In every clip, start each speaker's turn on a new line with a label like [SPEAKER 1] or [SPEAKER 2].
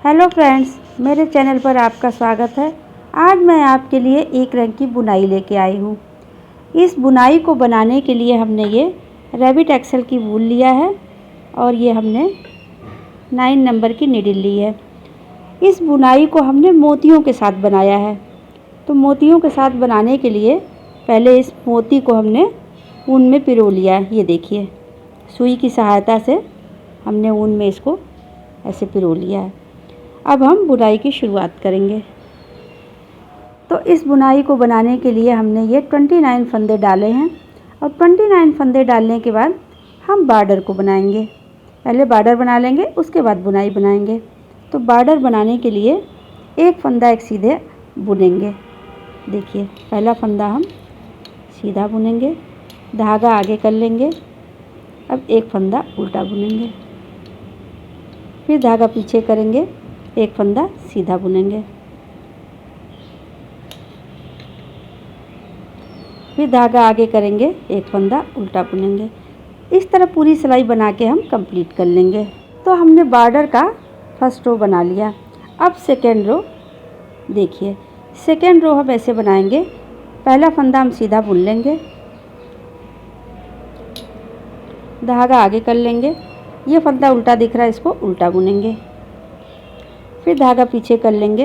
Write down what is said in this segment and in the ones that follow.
[SPEAKER 1] Hello friends, मेरे channel पर आपका स्वागत है। आज मैं आपके लिए एक रंग की बुनाई लेके आई हूँ। इस बुनाई को बनाने के लिए हमने ये रैबिट एक्सेल की वूल लिया है और ये हमने 9 नंबर की नीडल ली है। इस बुनाई को हमने मोतियों के साथ बनाया है। तो मोतियों के साथ बनाने के लिए पहले इस मोती को हमने ऊन में पिरो लिया है। ये देखिए, सुई की सहायता से हमने ऊन में इसको ऐसे पिरो लिया है। अब हम बुनाई की शुरुआत करेंगे। तो इस बुनाई को बनाने के लिए हमने ये 29 फंदे डाले हैं और 29 फंदे डालने के बाद हम बॉर्डर को बनाएंगे। पहले बॉर्डर बना लेंगे, उसके बाद बुनाई बनाएंगे। तो बॉर्डर बनाने के लिए एक फंदा एक सीधे बुनेंगे। देखिए, पहला फंदा हम सीधा बुनेंगे, धागा आगे कर लेंगे। अब एक फंदा उल्टा बुनेंगे, फिर धागा पीछे करेंगे, एक फंदा सीधा बुनेंगे, फिर धागा आगे करेंगे, एक फंदा उल्टा बुनेंगे। इस तरह पूरी सिलाई बना के हम कंप्लीट कर लेंगे। तो हमने बॉर्डर का फर्स्ट रो बना लिया। अब सेकेंड रो देखिए, सेकेंड रो हम ऐसे बनाएंगे। पहला फंदा हम सीधा बुन लेंगे, धागा आगे कर लेंगे, ये फंदा उल्टा दिख रहा है, इसको उल्टा बुनेंगे, फिर धागा पीछे कर लेंगे।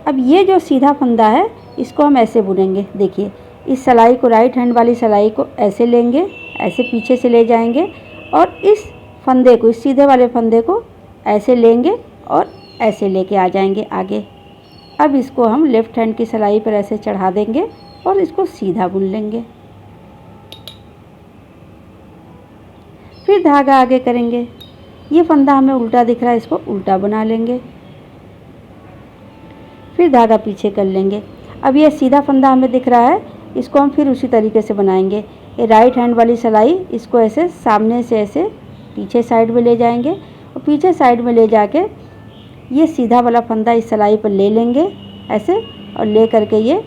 [SPEAKER 1] अब ये जो सीधा फंदा है इसको हम ऐसे बुनेंगे। देखिए, इस सिलाई को, राइट हैंड वाली सिलाई को ऐसे लेंगे, ऐसे पीछे से ले जाएंगे और इस फंदे को, इस सीधे वाले फंदे को ऐसे लेंगे और ऐसे लेके आ जाएंगे आगे। अब इसको हम लेफ़्ट हैंड की सिलाई पर ऐसे चढ़ा देंगे और इसको सीधा बुन लेंगे, फिर धागा आगे करेंगे। ये फंदा हमें उल्टा दिख रहा है, इसको उल्टा बना लेंगे, फिर धागा पीछे कर लेंगे। अब ये सीधा फंदा हमें दिख रहा है, इसको हम फिर उसी तरीके से बनाएंगे। ये राइट हैंड वाली सिलाई, इसको ऐसे सामने से ऐसे पीछे साइड में ले जाएंगे और पीछे साइड में ले जाके ये सीधा वाला फंदा इस सिलाई पर ले लेंगे ऐसे, और ले करके ये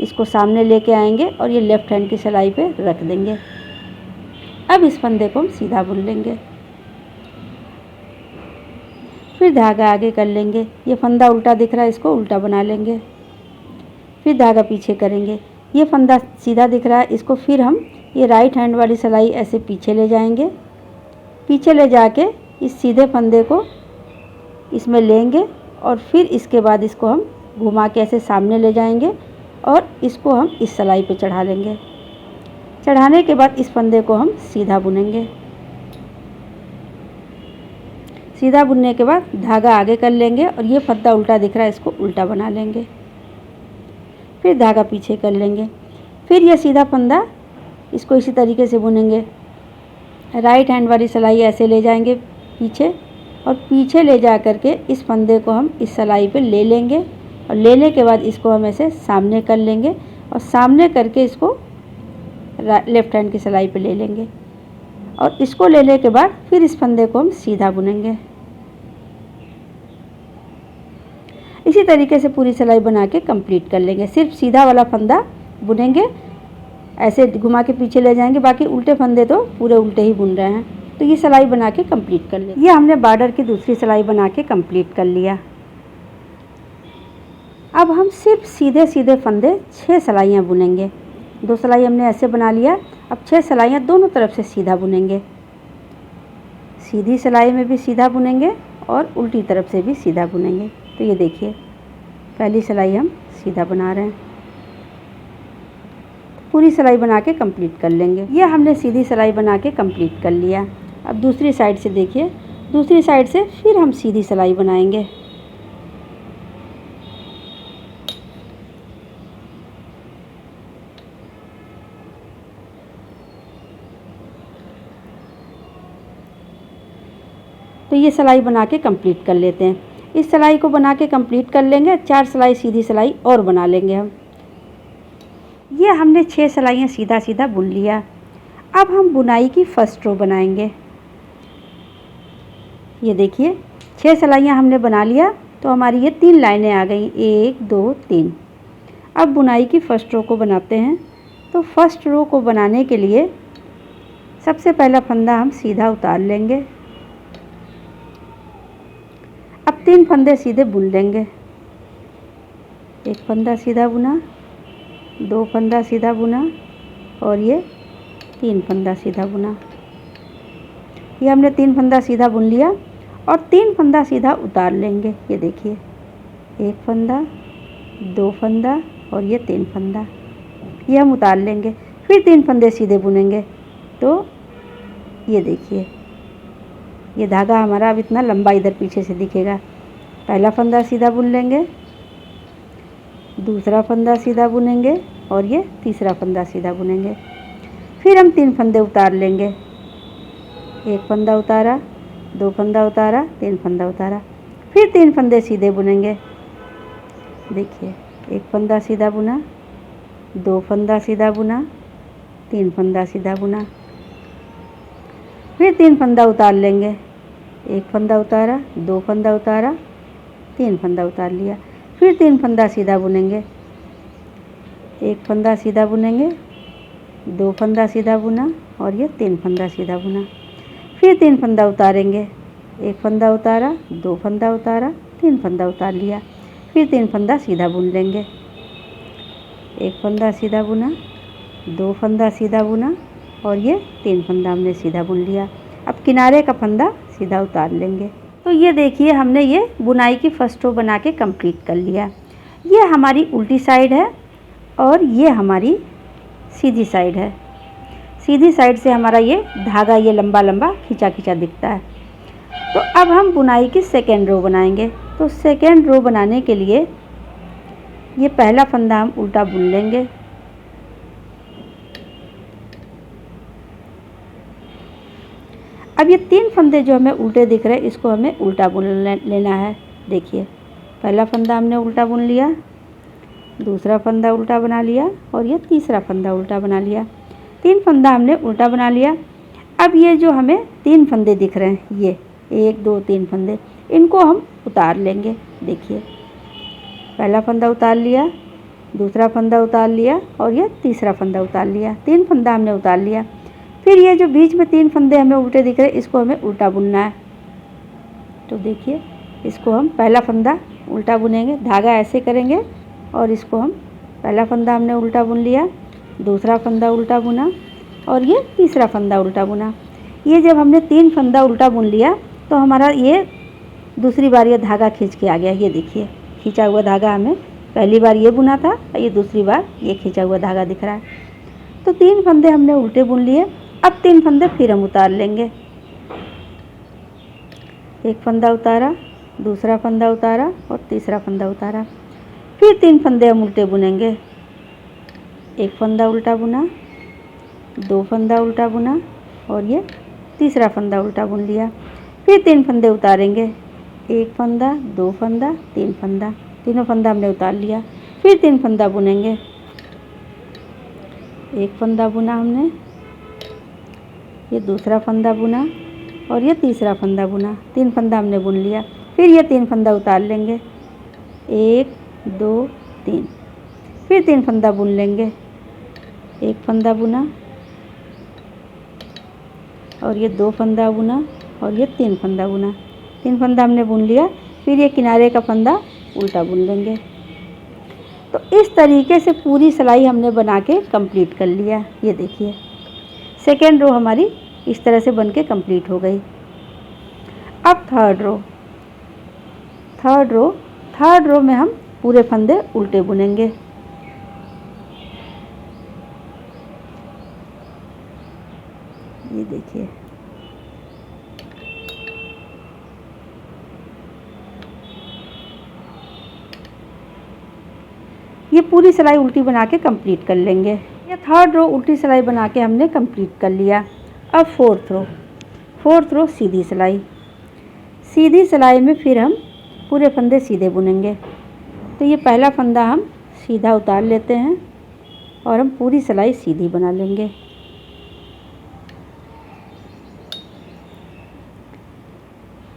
[SPEAKER 1] इसको सामने लेके आएंगे और ये लेफ़्ट हैंड की सिलाई पे रख देंगे। अब इस फंदे को हम सीधा बुन लेंगे, फिर धागा आगे कर लेंगे। ये फंदा उल्टा दिख रहा है, इसको उल्टा बना लेंगे, फिर धागा पीछे करेंगे। ये फंदा सीधा दिख रहा है, इसको फिर हम ये राइट हैंड वाली सिलाई ऐसे पीछे ले जाएंगे, पीछे ले जाके इस सीधे फंदे को इसमें लेंगे और फिर इसके बाद इसको हम घुमा के ऐसे सामने ले जाएंगे और इसको हम इस सिलाई पे चढ़ा लेंगे। चढ़ाने के बाद इस फंदे को हम सीधा बुनेंगे। सीधा बुनने के बाद धागा आगे कर लेंगे और ये फंदा उल्टा दिख रहा है, इसको उल्टा बना लेंगे, फिर धागा पीछे कर लेंगे। फिर ये सीधा फंदा, इसको इसी तरीके से बुनेंगे। राइट हैंड वाली सिलाई ऐसे ले जाएंगे पीछे और पीछे ले जा कर के इस फंदे को हम इस सिलाई पे ले लेंगे और लेने के बाद इसको हम ऐसे सामने कर लेंगे और सामने करके इसको लेफ़्ट हैंड की सिलाई पे ले लेंगे और इसको लेने के बाद फिर इस फंदे को हम सीधा बुनेंगे। इसी तरीके से पूरी सिलाई बना के कंप्लीट कर लेंगे। सिर्फ सीधा वाला फंदा बुनेंगे, ऐसे घुमा के पीछे ले जाएंगे, बाकी उल्टे फंदे तो पूरे उल्टे ही बुन रहे हैं। तो ये सिलाई बना के कंप्लीट कर लेंगे। ये हमने बॉर्डर की दूसरी सिलाई बना के कंप्लीट कर लिया। अब हम सिर्फ सीधे सीधे फंदे 6 सिलाइयाँ बुनेंगे। 2 सिलाई हमने ऐसे बना लिया, अब 6 सिलाइयाँ दोनों तरफ से सीधा बुनेंगे। सीधी सिलाई में भी सीधा बुनेंगे और उल्टी तरफ से भी सीधा बुनेंगे। तो ये देखिए, पहली सिलाई हम सीधा बना रहे हैं, पूरी सिलाई बना के कंप्लीट कर लेंगे। ये हमने सीधी सिलाई बना के कंप्लीट कर लिया। अब दूसरी साइड से देखिए, दूसरी साइड से फिर हम सीधी सिलाई बनाएंगे। तो ये सिलाई बना के कंप्लीट कर लेते हैं। इस सिलाई को बना के कंप्लीट कर लेंगे, 4 सिलाई सीधी सिलाई और बना लेंगे हम। ये हमने 6 सिलाइयाँ सीधा सीधा बुन लिया। अब हम बुनाई की फर्स्ट रो बनाएंगे। ये देखिए, 6 सिलाइयाँ हमने बना लिया तो हमारी ये 3 लाइनें आ गई, 1 2 3। अब बुनाई की फर्स्ट रो को बनाते हैं। तो फर्स्ट रो को बनाने के लिए सबसे पहला फंदा हम सीधा उतार लेंगे। अब 3 फंदे सीधे बुन लेंगे। एक फंदा सीधा बुना, 2 फंदा सीधा बुना और ये 3 फंदा सीधा बुना। ये हमने 3 फंदा सीधा बुन लिया और 3 फंदा सीधा उतार लेंगे। ये देखिए, एक फंदा, 2 फंदा और ये 3 फंदा, ये हम उतार लेंगे। फिर 3 फंदे सीधे बुनेंगे। तो ये देखिए, ये धागा हमारा अब इतना लंबा इधर पीछे से दिखेगा। पहला फंदा सीधा बुन लेंगे, दूसरा फंदा सीधा बुनेंगे और ये तीसरा फंदा सीधा बुनेंगे। फिर हम 3 फंदे उतार लेंगे। एक फंदा उतारा, 2 फंदा उतारा, 3 फंदा उतारा। फिर 3 फंदे सीधे बुनेंगे। देखिए, एक फंदा सीधा बुना, 2 फंदा सीधा बुना, 3 फंदा सीधा बुना। फिर 3 फंदा उतार लेंगे। एक फंदा उतारा, 2 फंदा उतारा, 3 फंदा उतार लिया। फिर 3 फंदा सीधा बुनेंगे। एक फंदा सीधा बुनेंगे, 2 फंदा सीधा बुना और ये 3 फंदा सीधा बुना। फिर 3 फंदा उतारेंगे। एक फंदा उतारा, 2 फंदा उतारा, 3 फंदा उतार लिया। फिर 3 फंदा सीधा बुन लेंगे। एक फंदा सीधा बुना, 2 फंदा सीधा बुना और ये 3 फंदा हमने सीधा बुन लिया। अब किनारे का फंदा सीधा उतार लेंगे। तो ये देखिए, हमने ये बुनाई की फर्स्ट रो बना के कंप्लीट कर लिया। ये हमारी उल्टी साइड है और ये हमारी सीधी साइड है। सीधी साइड से हमारा ये धागा ये लंबा लंबा खींचा खींचा दिखता है। तो अब हम बुनाई की सेकेंड रो बनाएंगे। तो सेकेंड रो बनाने के लिए ये पहला फंदा हम उल्टा बुन लेंगे। अब ये 3 फंदे जो हमें उल्टे दिख रहे हैं, इसको हमें उल्टा बुन लेना है। देखिए, पहला फंदा हमने उल्टा बुन लिया, दूसरा फंदा उल्टा बना लिया और ये तीसरा फंदा उल्टा बना लिया। 3 फंदा हमने उल्टा बना लिया। अब ये जो हमें 3 फंदे दिख रहे हैं, ये 1 2 3 फंदे, इनको हम उतार लेंगे। देखिए, पहला फंदा उतार लिया, दूसरा फंदा उतार लिया और ये तीसरा फंदा उतार लिया। 3 फंदा हमने उतार लिया। फिर ये जो बीच में 3 फंदे हमें उल्टे दिख रहे हैं, इसको हमें उल्टा बुनना है। तो देखिए, इसको हम पहला फंदा उल्टा बुनेंगे, धागा ऐसे करेंगे और इसको हम पहला फंदा हमने उल्टा बुन लिया, दूसरा फंदा उल्टा बुना और ये तीसरा फंदा उल्टा बुना। ये जब हमने 3 फंदा उल्टा बुन लिया तो हमारा ये दूसरी बार ये धागा खींच के आ गया। ये देखिए, खींचा हुआ धागा हमें पहली बार ये बुना था, ये दूसरी बार ये खींचा हुआ धागा दिख रहा है। तो 3 फंदे हमने उल्टे बुन लिए। अब 3 फंदे फिर हम उतार लेंगे। एक फंदा उतारा, दूसरा फंदा उतारा और तीसरा फंदा उतारा। फिर 3 फंदे हम उल्टे बुनेंगे। एक फंदा उल्टा बुना, 2 फंदा उल्टा बुना और ये तीसरा फंदा उल्टा बुन लिया। फिर 3 फंदे उतारेंगे। एक फंदा, 2 फंदा, 3 फंदा, तीनों फंदा हमने उतार लिया। फिर 3 फंदा बुनेंगे। एक फंदा बुना हमने, ये दूसरा फंदा बुना और ये तीसरा फंदा बुना। 3 फंदा हमने बुन लिया। फिर ये 3 फंदा उतार लेंगे। 1 2 3। फिर 3 फंदा बुन लेंगे। एक फंदा बुना और ये 2 फंदा बुना और ये 3 फंदा बुना। 3 फंदा हमने बुन लिया। फिर ये किनारे का फंदा उल्टा बुन लेंगे। तो इस तरीके से पूरी सिलाई हमने बना के कंप्लीट कर लिया। ये देखिए, सेकेंड रो हमारी इस तरह से बन के कंप्लीट हो गई। अब थर्ड रो में हम पूरे फंदे उल्टे बुनेंगे। ये देखिए, ये पूरी सिलाई उल्टी बना के कंप्लीट कर लेंगे। ये थर्ड रो उल्टी सिलाई बना के हमने कंप्लीट कर लिया। अब फोर्थ रो सीधी सिलाई में फिर हम पूरे फंदे सीधे बुनेंगे। तो ये पहला फंदा हम सीधा उतार लेते हैं और हम पूरी सिलाई सीधी बना लेंगे।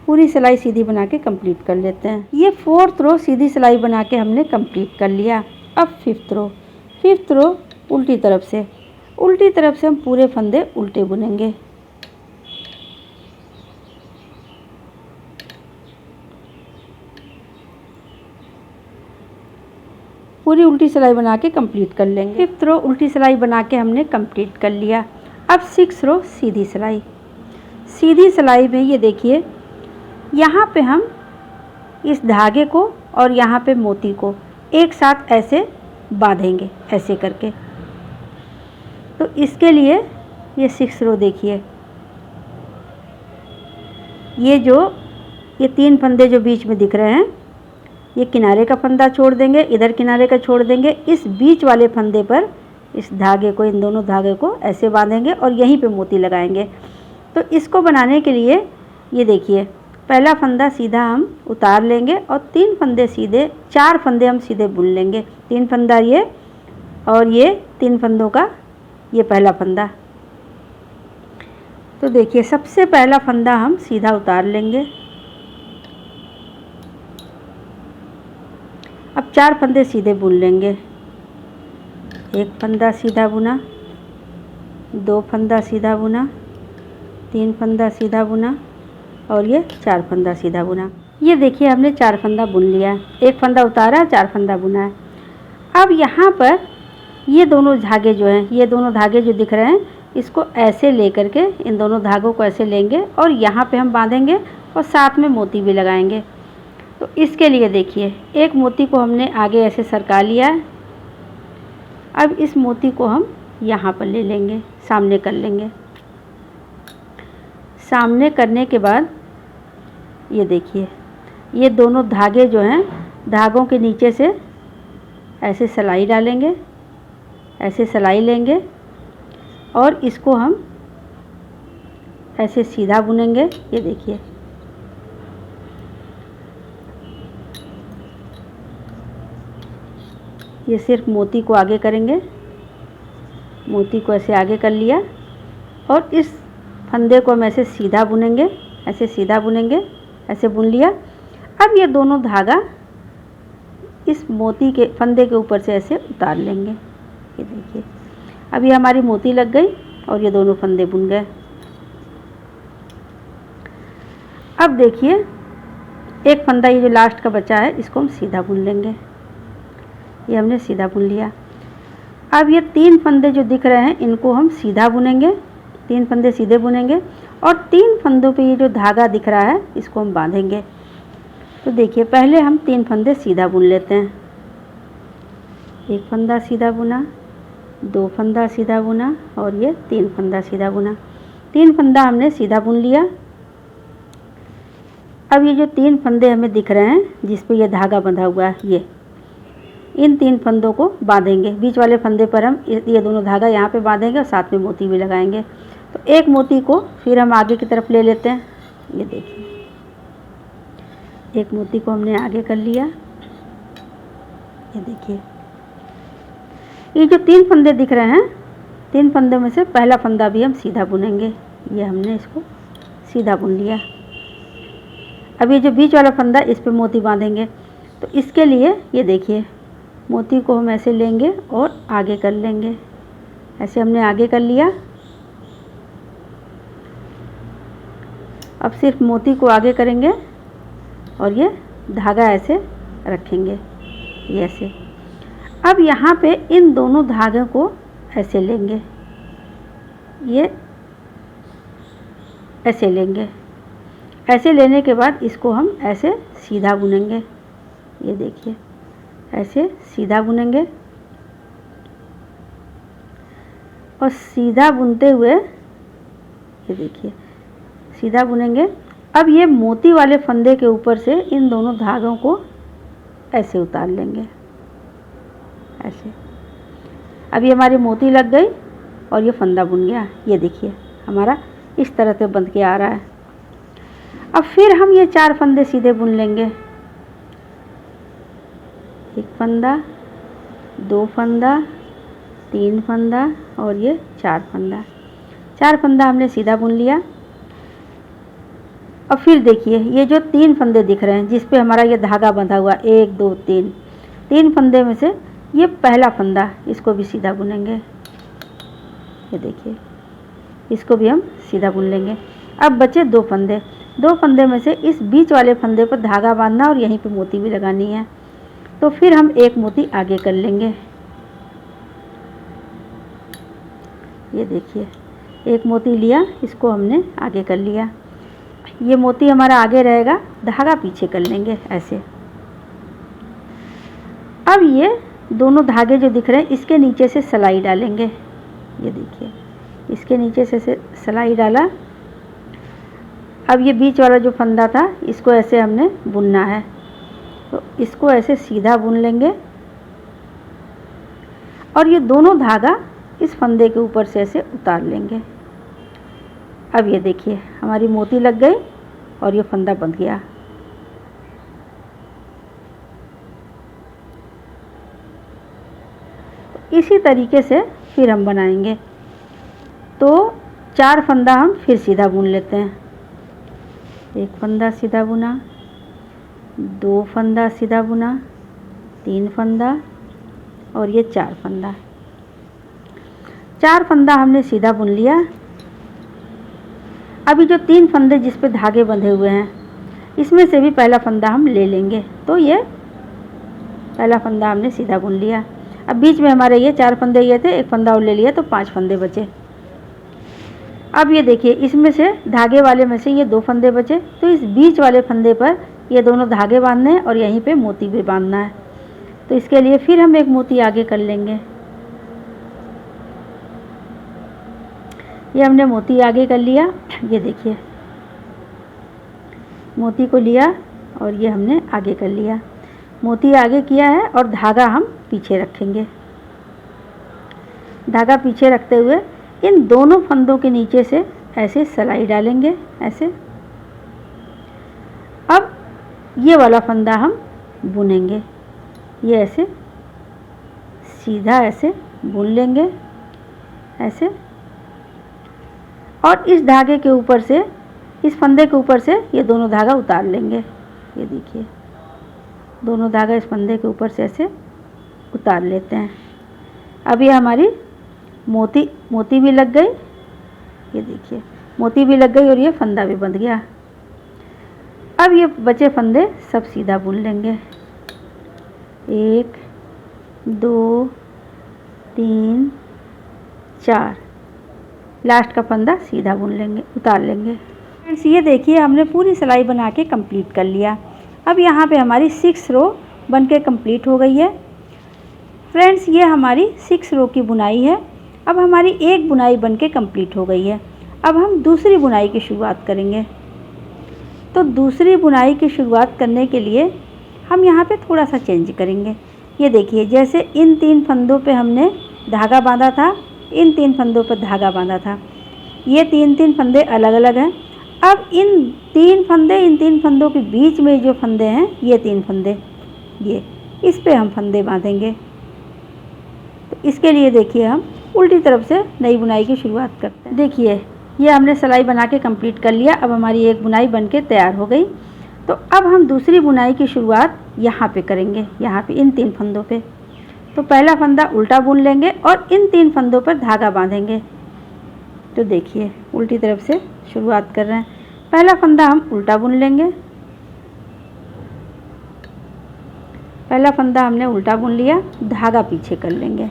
[SPEAKER 1] पूरी सिलाई सीधी बना के कंप्लीट कर लेते हैं। ये फोर्थ रो सीधी सिलाई बना के हमने कंप्लीट कर लिया। अब फिफ्थ रो उल्टी तरफ से हम पूरे फंदे उल्टे बुनेंगे। पूरी उल्टी सिलाई बना के कंप्लीट कर लेंगे। 5th रो उल्टी सिलाई बना के हमने कंप्लीट कर लिया। अब 6 रो सीधी सिलाई। सीधी सिलाई में ये देखिए, यहाँ पे हम इस धागे को और यहाँ पे मोती को एक साथ ऐसे बांधेंगे, ऐसे करके। तो इसके लिए ये 6 रो देखिए, ये 3 फंदे जो बीच में दिख रहे हैं, ये किनारे का फंदा छोड़ देंगे, इधर किनारे का छोड़ देंगे, इस बीच वाले फंदे पर इस धागे को, इन दोनों धागे को ऐसे बांधेंगे और यहीं पे मोती लगाएंगे। तो इसको बनाने के लिए ये देखिए, पहला फंदा सीधा हम उतार लेंगे और 3 फंदे सीधे, 4 फंदे हम सीधे बुन लेंगे। 3 फंदा ये और ये 3 फंदों का ये पहला फंदा। तो देखिए, सबसे पहला फंदा हम सीधा उतार लेंगे। अब 4 फंदे सीधे बुन लेंगे। एक फंदा सीधा बुना, 2 फंदा सीधा बुना, 3 फंदा सीधा बुना और ये 4 फंदा सीधा बुना। ये देखिए, हमने 4 फंदा बुन लिया है। एक फंदा उतारा, 4 फंदा बुना है। अब यहाँ पर ये दोनों धागे जो हैं, ये दोनों धागे जो दिख रहे हैं, इसको ऐसे लेकर के, इन दोनों धागों को ऐसे लेंगे और यहाँ पे हम बांधेंगे और साथ में मोती भी लगाएंगे। तो इसके लिए देखिए, एक मोती को हमने आगे ऐसे सरका लिया है। अब इस मोती को हम यहाँ पर ले लेंगे, सामने कर लेंगे। सामने करने के बाद ये देखिए, ये दोनों धागे जो हैं, धागों के नीचे से ऐसे सिलाई डालेंगे, ऐसे सिलाई लेंगे और इसको हम ऐसे सीधा बुनेंगे। ये देखिए, ये सिर्फ मोती को आगे करेंगे, मोती को ऐसे आगे कर लिया और इस फंदे को हम ऐसे सीधा बुनेंगे, ऐसे सीधा बुनेंगे, ऐसे बुन लिया। अब ये दोनों धागा इस मोती के फंदे के ऊपर से ऐसे उतार लेंगे। ये देखिए, अब ये हमारी मोती लग गई और ये दोनों फंदे बुन गए। अब देखिए, एक फंदा ये जो लास्ट का बचा है, इसको हम सीधा बुन लेंगे। ये हमने सीधा बुन लिया। अब ये 3 फंदे जो दिख रहे हैं, इनको हम सीधा बुनेंगे, 3 फंदे सीधे बुनेंगे और 3 फंदों पे ये जो धागा दिख रहा है, इसको हम बांधेंगे। तो देखिए, पहले हम 3 फंदे सीधा बुन लेते हैं। एक फंदा सीधा बुना, 2 फंदा सीधा बुना और ये 3 फंदा सीधा बुना। 3 फंदा हमने सीधा बुन लिया। अब ये जो 3 फंदे हमें दिख रहे हैं, जिस पे ये धागा बंधा हुआ है, ये इन 3 फंदों को बांधेंगे। बीच वाले फंदे पर हम ये दोनों धागा यहाँ पे बांधेंगे और साथ में मोती भी लगाएंगे। तो एक मोती को फिर हम आगे की तरफ ले लेते हैं। ये देखिए, एक मोती को हमने आगे कर लिया। ये देखिए, ये जो 3 फंदे दिख रहे हैं, 3 फंदे में से पहला फंदा भी हम सीधा बुनेंगे। ये हमने इसको सीधा बुन लिया। अब ये जो बीच वाला फंदा, इस पे मोती बांधेंगे। तो इसके लिए ये देखिए, मोती को हम ऐसे लेंगे और आगे कर लेंगे। ऐसे हमने आगे कर लिया। अब सिर्फ मोती को आगे करेंगे और ये धागा ऐसे रखेंगे, ये ऐसे। अब यहाँ पे इन दोनों धागों को ऐसे लेंगे, ये ऐसे लेंगे। ऐसे लेने के बाद इसको हम ऐसे सीधा बुनेंगे। ये देखिए, ऐसे सीधा बुनेंगे और सीधा बुनते हुए, ये देखिए, सीधा बुनेंगे। अब ये मोती वाले फंदे के ऊपर से इन दोनों धागों को ऐसे उतार लेंगे, ऐसे। अब ये हमारी मोती लग गई और ये फंदा बुन गया। ये देखिए, हमारा इस तरह से बंध के आ रहा है। अब फिर हम ये 4 फंदे सीधे बुन लेंगे। एक फंदा, 2 फंदा, 3 फंदा और ये 4 फंदा। 4 फंदा हमने सीधा बुन लिया। अब फिर देखिए, ये जो 3 फंदे दिख रहे हैं, जिस पे हमारा ये धागा बंधा हुआ, 1 2 3, 3 फंदे में से ये पहला फंदा, इसको भी सीधा बुनेंगे। ये देखिए, इसको भी हम सीधा बुन लेंगे। अब बचे 2 फंदे। 2 फंदे में से इस बीच वाले फंदे पर धागा बांधना और यहीं पे मोती भी लगानी है। तो फिर हम एक मोती आगे कर लेंगे। ये देखिए, एक मोती लिया, इसको हमने आगे कर लिया। ये मोती हमारा आगे रहेगा, धागा पीछे कर लेंगे ऐसे। अब ये दोनों धागे जो दिख रहे हैं, इसके नीचे से सिलाई डालेंगे। ये देखिए, इसके नीचे से सिलाई डाला। अब ये बीच वाला जो फंदा था, इसको ऐसे हमने बुनना है, तो इसको ऐसे सीधा बुन लेंगे और ये दोनों धागा इस फंदे के ऊपर से ऐसे उतार लेंगे। अब ये देखिए, हमारी मोती लग गई और ये फंदा बंध गया। इसी तरीके से फिर हम बनाएंगे। तो 4 फंदा हम फिर सीधा बुन लेते हैं। एक फंदा सीधा बुना, 2 फंदा सीधा बुना, 3 फंदा और ये 4 फंदा। 4 फंदा हमने सीधा बुन लिया। अभी जो 3 फंदे जिस पे धागे बंधे हुए हैं, इसमें से भी पहला फंदा हम ले लेंगे। तो ये पहला फंदा हमने सीधा बुन लिया। अब बीच में हमारे ये 4 फंदे ये थे, एक फंदा और ले लिया, तो 5 फंदे बचे। अब ये देखिए, इसमें से धागे वाले में से ये 2 फंदे बचे, तो इस बीच वाले फंदे पर ये दोनों धागे बांधने हैं और यहीं पे मोती भी बांधना है। तो इसके लिए फिर हम एक मोती आगे कर लेंगे। ये हमने मोती आगे कर लिया। ये देखिए, मोती को लिया और ये हमने आगे कर लिया। मोती आगे किया है और धागा हम पीछे रखेंगे। धागा पीछे रखते हुए इन दोनों फंदों के नीचे से ऐसे सिलाई डालेंगे ऐसे। अब ये वाला फंदा हम बुनेंगे। ये ऐसे सीधा ऐसे बुन लेंगे ऐसे, और इस धागे के ऊपर से, इस फंदे के ऊपर से ये दोनों धागा उतार लेंगे। ये देखिए, दोनों धागा इस फंदे के ऊपर से ऐसे उतार लेते हैं। अब ये हमारी मोती भी लग गई। ये देखिए, मोती भी लग गई और ये फंदा भी बंध गया। अब ये बचे फंदे सब सीधा बुन लेंगे। 1 2 3 4, लास्ट का फंदा सीधा बुन लेंगे, उतार लेंगे। फ्रेंड्स, ये देखिए, हमने पूरी सिलाई बना के कंप्लीट कर लिया। अब यहाँ पे हमारी 6 रो बन के कंप्लीट हो गई है। फ्रेंड्स, ये हमारी 6 रो की बुनाई है। अब हमारी एक बुनाई बन के कंप्लीट हो गई है। अब हम दूसरी बुनाई की शुरुआत करेंगे। तो दूसरी बुनाई की शुरुआत करने के लिए हम यहाँ पे थोड़ा सा चेंज करेंगे। ये देखिए, जैसे इन 3 फंदों पे हमने धागा बांधा था, इन 3 फंदों पर धागा बांधा था। ये 3 फंदे अलग अलग हैं। अब इन 3 फंदों के बीच में जो फंदे हैं, ये 3 फंदे, ये इस पे हम फंदे बांधेंगे। तो इसके लिए देखिए, हम उल्टी तरफ से नई बुनाई की शुरुआत करते हैं। देखिए, ये हमने सिलाई बना के कंप्लीट कर लिया। अब हमारी एक बुनाई बन के तैयार हो गई। तो अब हम दूसरी बुनाई की शुरुआत यहाँ पे करेंगे, यहाँ पे इन 3 फंदों पे। तो पहला फंदा उल्टा बुन लेंगे और इन 3 फंदों पर धागा बांधेंगे। तो देखिए, उल्टी तरफ से शुरुआत कर रहे हैं। पहला फंदा हम उल्टा बुन लेंगे। पहला फंदा हमने उल्टा बुन लिया, धागा पीछे कर लेंगे।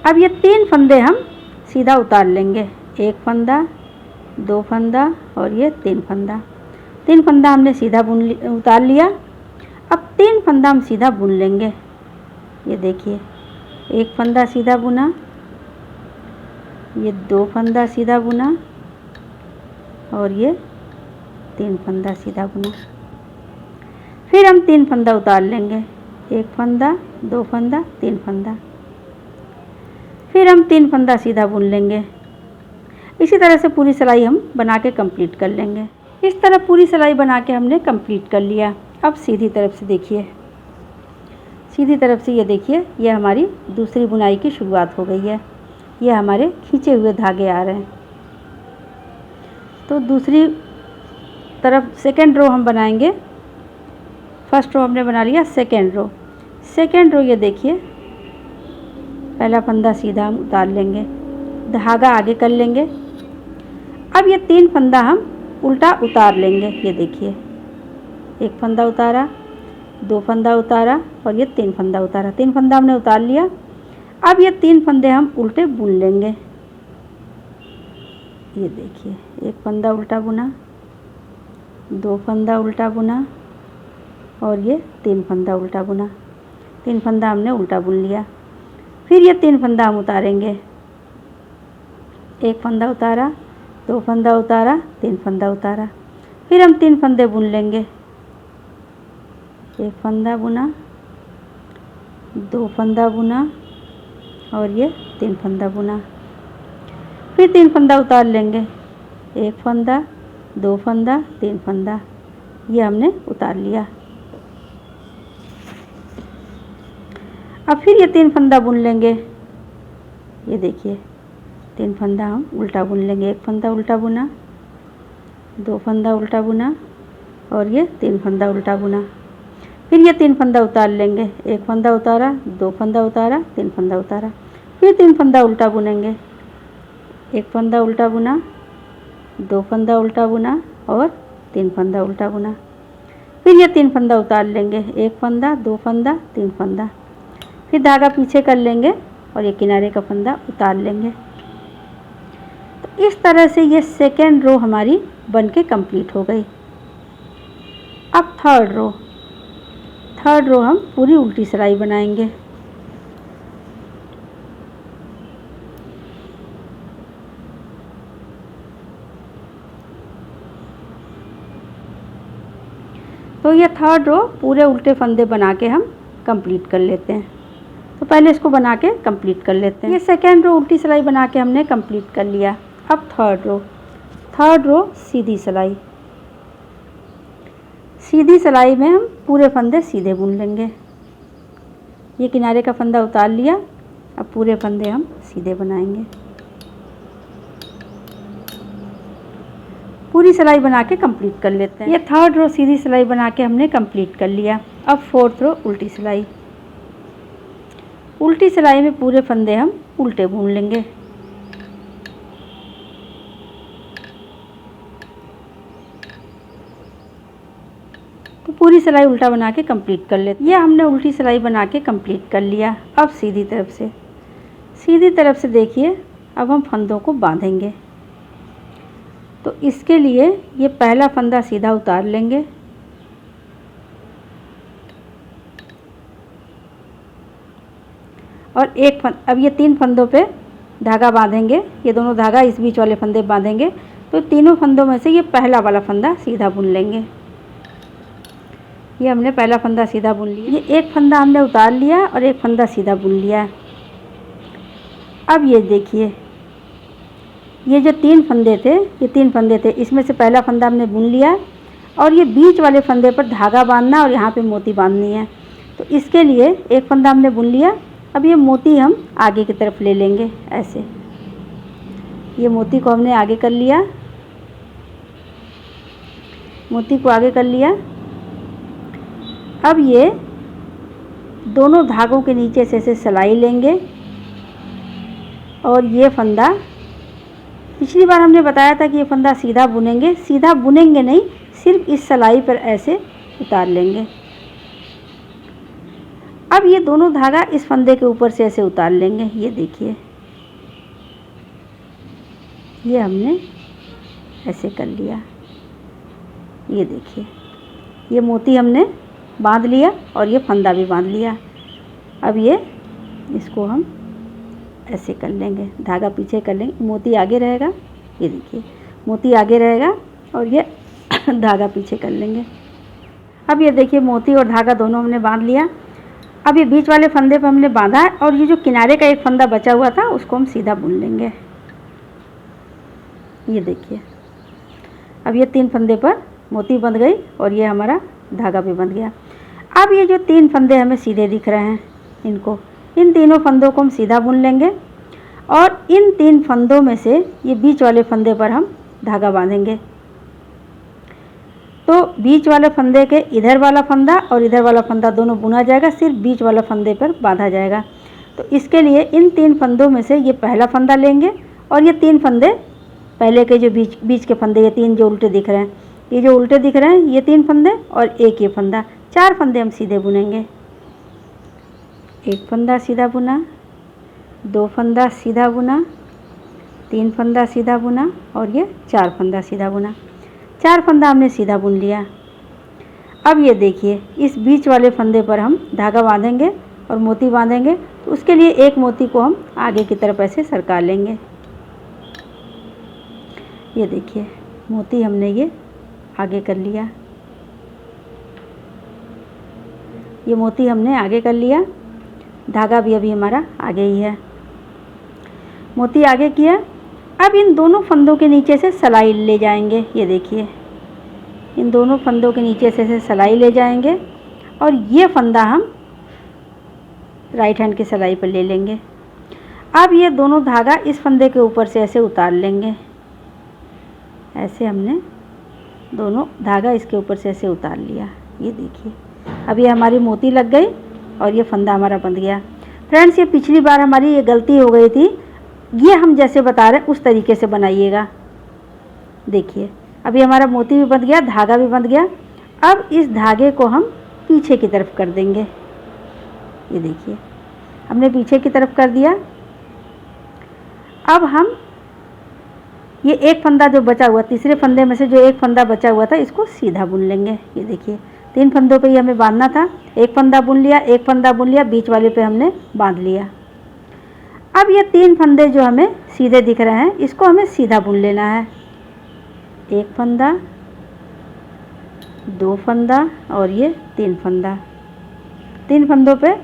[SPEAKER 1] अब ये 3 फंदे हम सीधा उतार लेंगे। 1 फंदा, 2 फंदा और ये 3 फंदा। 3 फंदा हमने सीधा उतार लिया। अब 3 फंदा हम सीधा बुन लेंगे। ये देखिए, 1 फंदा सीधा बुना, ये 2 फंदा सीधा बुना और ये 3 फंदा सीधा बुना। फिर हम 3 फंदा उतार लेंगे। 1 फंदा, 2 फंदा, 3 फंदा। फिर हम 3 फंदा सीधा बुन लेंगे। इसी तरह से पूरी सिलाई हम बना के कंप्लीट कर लेंगे। इस तरह पूरी सिलाई बना के हमने कंप्लीट कर लिया। अब सीधी तरफ से देखिए, सीधी तरफ से ये देखिए, ये हमारी दूसरी बुनाई की शुरुआत हो गई है। ये हमारे खींचे हुए धागे आ रहे हैं। तो दूसरी तरफ सेकेंड रो हम बनाएंगे। फर्स्ट रो हमने बना लिया, सेकेंड रो ये देखिए, पहला फंदा सीधा हम उतार लेंगे, धागा आगे कर लेंगे। अब ये 3 फंदा हम उल्टा उतार लेंगे। ये देखिए, 1 फंदा उतारा, 2 फंदा उतारा और ये 3 फंदा उतारा। 3 फंदा हमने उतार लिया। अब ये 3 फंदे हम उल्टे बुन लेंगे। ये देखिए, 1 फंदा उल्टा बुना, 2 फंदा उल्टा बुना और ये 3 फंदा उल्टा बुना। 3 फंदा हमने उल्टा बुन लिया। फिर ये 3 फंदा हम उतारेंगे। 1 फंदा उतारा, 2 फंदा उतारा, 3 फंदा उतारा। फिर हम 3 फंदे बुन लेंगे। 1 फंदा बुना, 2 फंदा बुना और ये 3 फंदा बुना। फिर 3 फंदा उतार लेंगे। 1 फंदा, 2 फंदा, 3 फंदा, ये हमने उतार लिया। अब फिर ये 3 फंदा बुन लेंगे। ये देखिए, 3 फंदा हम उल्टा बुन लेंगे। 1 फंदा उल्टा बुना, 2 फंदा उल्टा बुना और ये 3 फंदा उल्टा बुना। फिर ये 3 फंदा उतार लेंगे। 1 फंदा उतारा, 2 फंदा उतारा, 3 फंदा उतारा। फिर 3 फंदा उल्टा बुनेंगे। 1 फंदा उल्टा बुना, 2 फंदा उल्टा बुना और 3 फंदा उल्टा बुना। फिर ये 3 फंदा उतार लेंगे। 1 फंदा, 2 फंदा, 3 फंदा। फिर धागा पीछे कर लेंगे और ये किनारे का फंदा उतार लेंगे। तो इस तरह से ये सेकेंड रो हमारी बन के कंप्लीट हो गई। अब थर्ड रो हम पूरी उल्टी सिलाई बनाएंगे। तो ये थर्ड रो पूरे उल्टे फंदे बना के हम कंप्लीट कर लेते हैं। तो पहले इसको बना के कंप्लीट कर लेते हैं। ये सेकेंड रो उल्टी सिलाई बना के हमने कंप्लीट कर लिया। अब थर्ड रो सीधी सिलाई। सीधी सिलाई में हम पूरे फंदे सीधे बुन लेंगे। ये किनारे का फंदा उतार लिया। अब पूरे फंदे हम सीधे बनाएंगे। पूरी सिलाई बना के कंप्लीट कर लेते हैं। ये थर्ड रो सीधी सिलाई बना के हमने कंप्लीट कर लिया। अब फोर्थ रो उल्टी सिलाई। उल्टी सिलाई में पूरे फंदे हम उल्टे बुन लेंगे। तो पूरी सिलाई उल्टा बना के कंप्लीट कर लेते हैं। ये हमने उल्टी सिलाई बना के कंप्लीट कर लिया। अब सीधी तरफ से देखिए, अब हम फंदों को बांधेंगे। तो इसके लिए ये पहला फंदा सीधा उतार लेंगे। और अब ये 3 फंदों पे धागा बांधेंगे। ये दोनों धागा इस बीच वाले फंदे बांधेंगे। तो तीनों फंदों में से ये पहला वाला फंदा सीधा बुन लेंगे। ये हमने पहला फंदा सीधा बुन लिया। ये 1 फंदा हमने उतार लिया और 1 फंदा सीधा बुन लिया। अब ये देखिए, ये जो 3 फंदे थे, इसमें से पहला फंदा हमने बुन लिया और ये बीच वाले फंदे पर धागा बांधना और यहाँ पे मोती बांधनी है। तो इसके लिए 1 फंदा हमने बुन लिया। अब ये मोती हम आगे की तरफ ले लेंगे। ऐसे ये मोती को हमने आगे कर लिया। मोती को आगे कर लिया। अब ये दोनों धागों के नीचे से ऐसे सिलाई लेंगे और ये फंदा, पिछली बार हमने बताया था कि ये फंदा सीधा बुनेंगे नहीं, सिर्फ इस सिलाई पर ऐसे उतार लेंगे। अब ये दोनों धागा इस फंदे के ऊपर से ऐसे उतार लेंगे। ये देखिए, ये हमने ऐसे कर लिया। ये देखिए, ये मोती हमने बांध लिया और ये फंदा भी बांध लिया। अब ये इसको हम ऐसे कर लेंगे, धागा पीछे कर लेंगे, मोती आगे रहेगा। ये देखिए, मोती आगे रहेगा और ये धागा पीछे कर लेंगे। अब ये देखिए, मोती और धागा दोनों हमने बांध लिया। अब ये बीच वाले फंदे पर हमने बांधा है और ये जो किनारे का 1 फंदा बचा हुआ था उसको हम सीधा बुन लेंगे। ये देखिए, अब ये 3 फंदे पर मोती बंध गई और ये हमारा धागा भी बंध गया। अब ये जो 3 फंदे हमें सीधे दिख रहे हैं, इन तीनों फंदों को हम सीधा बुन लेंगे और इन 3 फंदों में से ये बीच वाले फंदे पर हम धागा बांधेंगे। तो बीच वाले फंदे के इधर वाला फंदा और इधर वाला फंदा दोनों बुना जाएगा, सिर्फ बीच वाला फंदे पर बांधा जाएगा। तो इसके लिए इन 3 फंदों में से ये पहला फंदा लेंगे और ये 3 फंदे पहले के जो बीच के फंदे, ये 3 जो उल्टे दिख रहे हैं, ये 3 फंदे और एक ये फंदा, 4 फंदे हम सीधे बुनेंगे। एक फंदा सीधा बुना, 2 फंदा सीधा बुना, 3 फंदा सीधा बुना और ये 4 फंदा सीधा बुना। 4 फंदा हमने सीधा बुन लिया। अब ये देखिए, इस बीच वाले फंदे पर हम धागा बांधेंगे और मोती बांधेंगे। तो उसके लिए एक मोती को हम आगे की तरफ ऐसे सरका लेंगे। ये देखिए, मोती हमने ये आगे कर लिया। ये मोती हमने आगे कर लिया। धागा भी अभी हमारा आगे ही है। मोती आगे किया। अब इन दोनों फंदों के नीचे से सिलाई ले जाएंगे। ये देखिए, इन दोनों फंदों के नीचे से सिलाई ले जाएंगे और ये फंदा हम राइट हैंड की सिलाई पर ले लेंगे। अब ये दोनों धागा इस फंदे के ऊपर से ऐसे उतार लेंगे। ऐसे हमने दोनों धागा इसके ऊपर से ऐसे उतार लिया। ये देखिए, अब ये हमारी मोती लग गई और ये फंदा हमारा बंध गया। फ्रेंड्स, ये पिछली बार हमारी ये गलती हो गई थी। ये हम जैसे बता रहे हैं उस तरीके से बनाइएगा। देखिए, अभी हमारा मोती भी बंध गया, धागा भी बंध गया। अब इस धागे को हम पीछे की तरफ कर देंगे। ये देखिए, हमने पीछे की तरफ कर दिया। अब हम ये एक फंदा जो बचा हुआ, तीसरे फंदे में से जो एक फंदा बचा हुआ था, इसको सीधा बुन लेंगे। ये देखिए, 3 फंदों पे ही हमें बांधना था। एक फंदा बुन लिया, एक फंदा बुन लिया, बीच वाले पे हमने बांध लिया। अब ये 3 फंदे जो हमें सीधे दिख रहे हैं, इसको हमें सीधा बुन लेना है। एक फंदा, 2 फंदा और ये 3 फंदा। 3 फंदों पे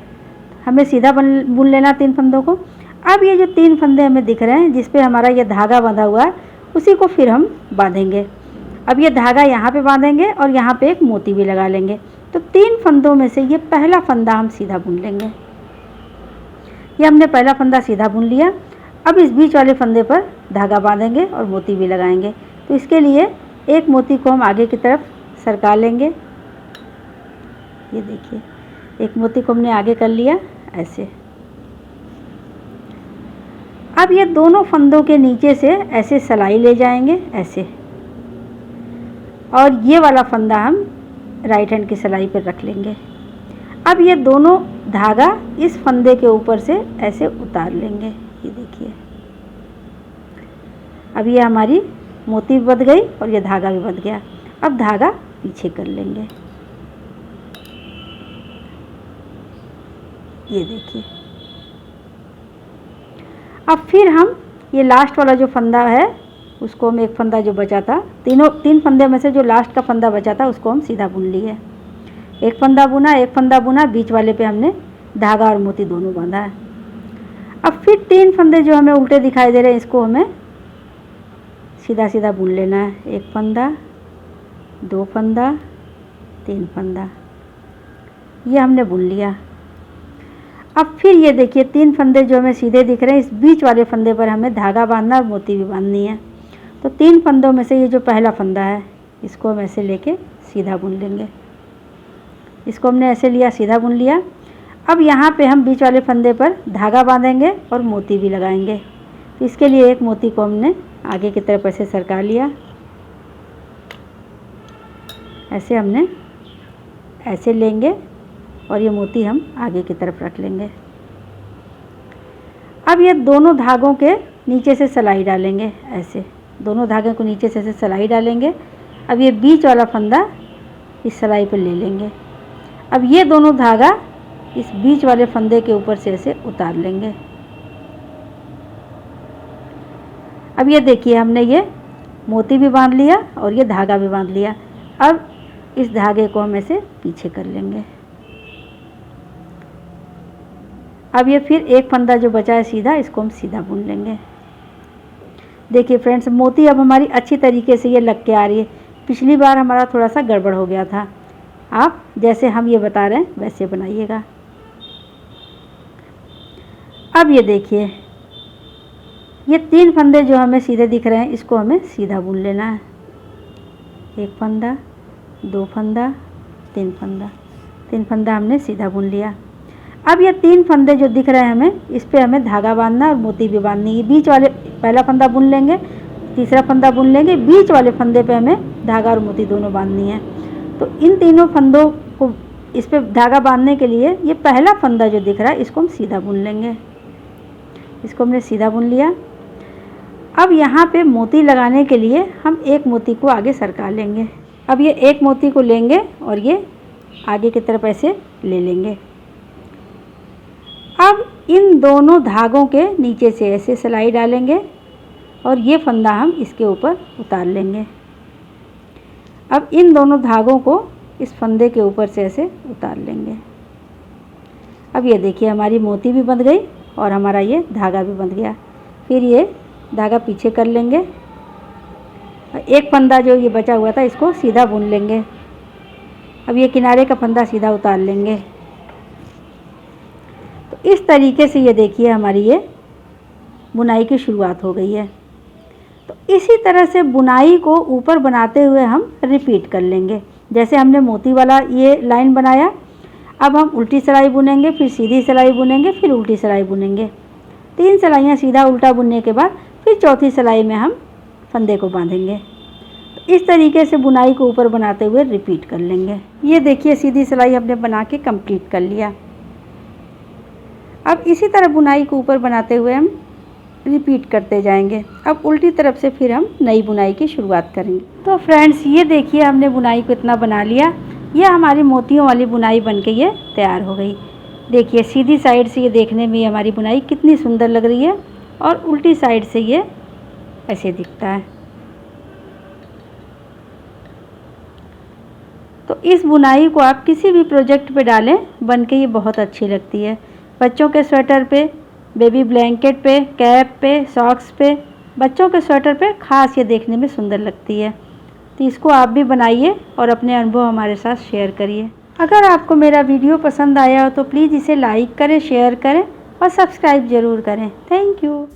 [SPEAKER 1] हमें सीधा बुन लेना 3 फंदों को। अब ये जो 3 फंदे हमें दिख रहे हैं, जिस पे हमारा ये धागा बंधा हुआ है, उसी को फिर हम बांधेंगे। अब ये धागा यहाँ पे बांधेंगे और यहाँ पे एक मोती भी लगा लेंगे। तो 3 फंदों में से ये पहला फंदा हम सीधा बुन लेंगे। ये हमने पहला फंदा सीधा बुन लिया। अब इस बीच वाले फंदे पर धागा बांधेंगे और मोती भी लगाएंगे। तो इसके लिए एक मोती को हम आगे की तरफ सरका लेंगे। ये देखिए, एक मोती को हमने आगे कर लिया ऐसे। अब ये दोनों फंदों के नीचे से ऐसे सिलाई ले जाएंगे ऐसे, और ये वाला फंदा हम राइट हैंड की सिलाई पर रख लेंगे। अब ये दोनों धागा इस फंदे के ऊपर से ऐसे उतार लेंगे। ये देखिए, अब ये हमारी मोती भी बंध गई और ये धागा भी बंध गया। अब धागा पीछे कर लेंगे। ये देखिए, अब फिर हम ये लास्ट वाला जो फंदा है, उसको हम एक फंदा जो बचा था, 3 फंदे में से जो लास्ट का फंदा बचा था, उसको हम सीधा बुन लिए। एक फंदा बुना, एक फंदा बुना, बीच वाले पे हमने धागा और मोती दोनों बांधा है। अब फिर 3 फंदे जो हमें उल्टे दिखाई दे रहे हैं, इसको हमें सीधा सीधा बुन लेना है। एक फंदा, 2 फंदा, 3 फंदा, ये हमने बुन लिया। अब फिर ये देखिए, 3 फंदे जो हमें सीधे दिख रहे हैं, इस बीच वाले फंदे पर हमें धागा बांधना और मोती भी बांधनी है। तो 3 फंदों में से ये जो पहला फंदा है, इसको हम ऐसे लेके सीधा बुन लेंगे। इसको हमने ऐसे लिया, सीधा बुन लिया। अब यहाँ पे हम बीच वाले फंदे पर धागा बांधेंगे और मोती भी लगाएंगे। तो इसके लिए एक मोती को हमने आगे की तरफ ऐसे सरका लिया। ऐसे हमने ऐसे लेंगे और ये मोती हम आगे की तरफ रख लेंगे। अब ये दोनों धागों के नीचे से सिलाई डालेंगे। ऐसे दोनों धागे को नीचे से ऐसे सिलाई डालेंगे। अब ये बीच वाला फंदा इस सिलाई पर ले लेंगे। अब ये दोनों धागा इस बीच वाले फंदे के ऊपर से ऐसे उतार लेंगे। अब ये देखिए, हमने ये मोती भी बांध लिया और ये धागा भी बांध लिया। अब इस धागे को हम ऐसे पीछे कर लेंगे। अब ये फिर एक फंदा जो बचा है सीधा, इसको हम सीधा बुन लेंगे। देखिए फ्रेंड्स, मोती अब हमारी अच्छी तरीके से ये लग के आ रही है। पिछली बार हमारा थोड़ा सा गड़बड़ हो गया था। आप जैसे हम ये बता रहे हैं वैसे बनाइएगा। अब ये देखिए, ये 3 फंदे जो हमें सीधे दिख रहे हैं, इसको हमें सीधा बुन लेना है। एक फंदा, 2 फंदा, 3 फंदा। 3 फंदा हमने सीधा बुन लिया। अब ये 3 फंदे जो दिख रहे हैं हमें, इस पे हमें धागा बांधना और मोती भी बांधनी है। बीच वाले पहला फंदा बुन लेंगे, तीसरा फंदा बुन लेंगे, बीच वाले फंदे पे हमें धागा और मोती दोनों बांधनी है। तो इन तीनों फंदों को इस पे धागा बांधने के लिए ये पहला फंदा जो दिख रहा है इसको हम सीधा बुन लेंगे। इसको हमने सीधा बुन लिया। अब यहाँ पे मोती लगाने के लिए हम एक मोती को आगे सरका लेंगे। अब ये एक मोती को लेंगे और ये आगे की तरफ ऐसे ले लेंगे। अब इन दोनों धागों के नीचे से ऐसे सिलाई डालेंगे और ये फंदा हम इसके ऊपर उतार लेंगे। अब इन दोनों धागों को इस फंदे के ऊपर से ऐसे उतार लेंगे। अब ये देखिए हमारी मोती भी बंध गई और हमारा ये धागा भी बंध गया। फिर ये धागा पीछे कर लेंगे। एक फंदा जो ये बचा हुआ था इसको सीधा बुन लेंगे। अब ये किनारे का फंदा सीधा उतार लेंगे। तो इस तरीके से ये देखिए हमारी ये बुनाई की शुरुआत हो गई है। तो इसी तरह से बुनाई को ऊपर बनाते हुए हम रिपीट कर लेंगे। जैसे हमने मोती वाला ये लाइन बनाया, अब हम उल्टी सिलाई बुनेंगे, फिर सीधी सिलाई बुनेंगे, फिर उल्टी सिलाई बुनेंगे। 3 सिलाइयाँ सीधा उल्टा बुनने के बाद फिर चौथी सिलाई में हम फंदे को बांधेंगे। तो इस तरीके से बुनाई को ऊपर बनाते हुए रिपीट कर लेंगे। ये देखिए सीधी सिलाई हमने बना के कंप्लीट कर लिया। अब इसी तरह बुनाई को ऊपर बनाते हुए हम रिपीट करते जाएंगे। अब उल्टी तरफ से फिर हम नई बुनाई की शुरुआत करेंगे। तो फ्रेंड्स ये देखिए हमने बुनाई को इतना बना लिया। ये हमारी मोतियों वाली बुनाई बनके ये तैयार हो गई। देखिए सीधी साइड से ये देखने में हमारी बुनाई कितनी सुंदर लग रही है और उल्टी साइड से ये ऐसे दिखता है। तो इस बुनाई को आप किसी भी प्रोजेक्ट पे डालें, बनके ये बहुत अच्छी लगती है। बच्चों के स्वेटर पे, बेबी ब्लैंकेट पे, कैप पे, सॉक्स पे, बच्चों के स्वेटर पे ख़ास ये देखने में सुंदर लगती है। तो इसको आप भी बनाइए और अपने अनुभव हमारे साथ शेयर करिए। अगर आपको मेरा वीडियो पसंद आया हो तो प्लीज़ इसे लाइक करें, शेयर करें और सब्सक्राइब ज़रूर करें। Thank you.